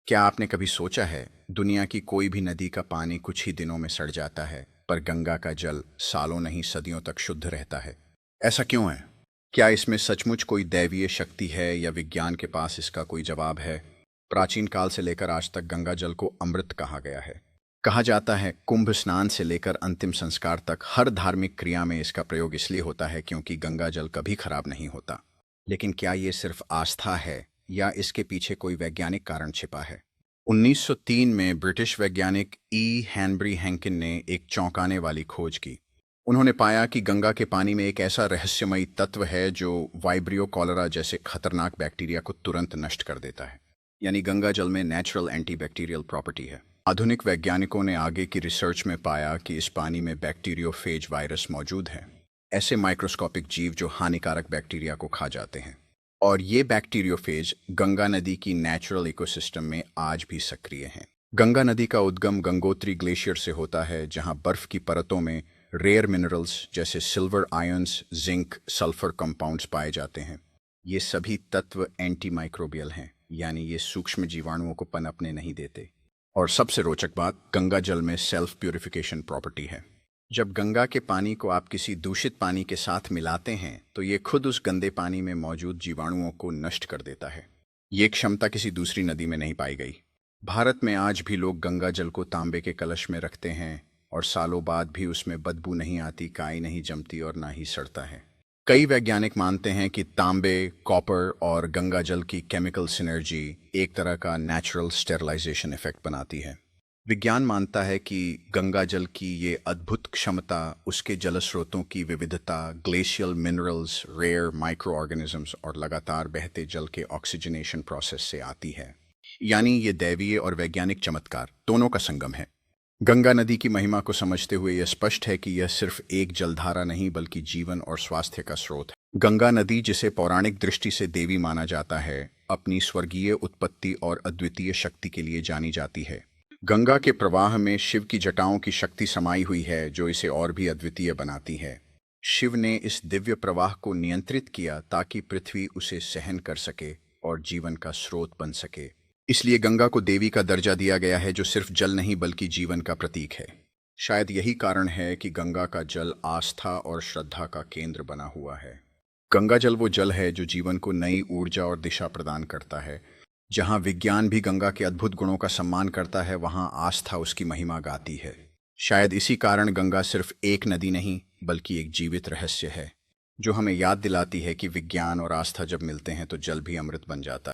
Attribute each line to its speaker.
Speaker 1: क्या आपने कभी सोचा है, दुनिया की कोई भी नदी का पानी कुछ ही दिनों में सड़ जाता है, पर गंगा का जल सालों नहीं सदियों तक शुद्ध रहता है? ऐसा क्यों है? क्या इसमें सचमुच कोई दैवीय शक्ति है या विज्ञान के पास इसका कोई जवाब है? प्राचीन काल से लेकर आज तक गंगा जल को अमृत कहा गया है। कहा जाता है कुंभ स्नान से लेकर अंतिम संस्कार तक हर धार्मिक क्रिया में इसका प्रयोग इसलिए होता है क्योंकि गंगा जल कभी खराब नहीं होता। लेकिन क्या ये सिर्फ आस्था है या इसके पीछे कोई वैज्ञानिक कारण छिपा है? 1903 में ब्रिटिश वैज्ञानिक हेनरी हैंकिन ने एक चौंकाने वाली खोज की। उन्होंने पाया कि गंगा के पानी में एक ऐसा रहस्यमयी तत्व है जो वाइब्रियो कॉलरा जैसे खतरनाक बैक्टीरिया को तुरंत नष्ट कर देता है। यानी गंगा जल में नेचुरल एंटीबैक्टीरियल प्रॉपर्टी है। आधुनिक वैज्ञानिकों ने आगे की रिसर्च में पाया कि इस पानी में बैक्टीरियोफेज वायरस मौजूद है, ऐसे माइक्रोस्कोपिक जीव जो हानिकारक बैक्टीरिया को खा जाते हैं। और ये बैक्टीरियोफेज गंगा नदी की नेचुरल इकोसिस्टम में आज भी सक्रिय हैं। गंगा नदी का उद्गम गंगोत्री ग्लेशियर से होता है, जहां बर्फ की परतों में रेयर मिनरल्स जैसे silver ions, zinc, sulphur compounds पाए जाते हैं। ये सभी तत्व एंटी माइक्रोबियल हैं, यानी ये सूक्ष्म जीवाणुओं को पनपने नहीं देते। और सबसे रोचक बात, गंगा जल में सेल्फ प्यूरिफिकेशन प्रॉपर्टी है। जब गंगा के पानी को आप किसी दूषित पानी के साथ मिलाते हैं तो ये खुद उस गंदे पानी में मौजूद जीवाणुओं को नष्ट कर देता है। ये क्षमता किसी दूसरी नदी में नहीं पाई गई। भारत में आज भी लोग गंगा जल को तांबे के कलश में रखते हैं और सालों बाद भी उसमें बदबू नहीं आती, काई नहीं जमती और ना ही सड़ता है। कई वैज्ञानिक मानते हैं कि तांबे, कॉपर और गंगा जल की केमिकल सिनर्जी एक तरह का नेचुरल स्टेरलाइजेशन इफेक्ट बनाती है। विज्ञान मानता है कि गंगा जल की ये अद्भुत क्षमता उसके जल स्रोतों की विविधता, glacial minerals, rare micro organisms और लगातार बहते जल के ऑक्सीजनेशन प्रोसेस से आती है। यानी ये दैवीय और वैज्ञानिक चमत्कार दोनों का संगम है। गंगा नदी की महिमा को समझते हुए यह स्पष्ट है कि यह सिर्फ एक जलधारा नहीं बल्कि जीवन और स्वास्थ्य का स्रोत है। गंगा नदी, जिसे पौराणिक दृष्टि से देवी माना जाता है, अपनी स्वर्गीय उत्पत्ति और अद्वितीय शक्ति के लिए जानी जाती है। गंगा के प्रवाह में शिव की जटाओं की शक्ति समाई हुई है जो इसे और भी अद्वितीय बनाती है। शिव ने इस दिव्य प्रवाह को नियंत्रित किया ताकि पृथ्वी उसे सहन कर सके और जीवन का स्रोत बन सके। इसलिए गंगा को देवी का दर्जा दिया गया है, जो सिर्फ जल नहीं बल्कि जीवन का प्रतीक है। शायद यही कारण है कि गंगा का जल आस्था और श्रद्धा का केंद्र बना हुआ है। गंगा जल वो जल है जो जीवन को नई ऊर्जा और दिशा प्रदान करता है। जहां विज्ञान भी गंगा के अद्भुत गुणों का सम्मान करता है, वहां आस्था उसकी महिमा गाती है। शायद इसी कारण गंगा सिर्फ एक नदी नहीं बल्कि एक जीवित रहस्य है, जो हमें याद दिलाती है कि विज्ञान और आस्था जब मिलते हैं तो जल भी अमृत बन जाता है।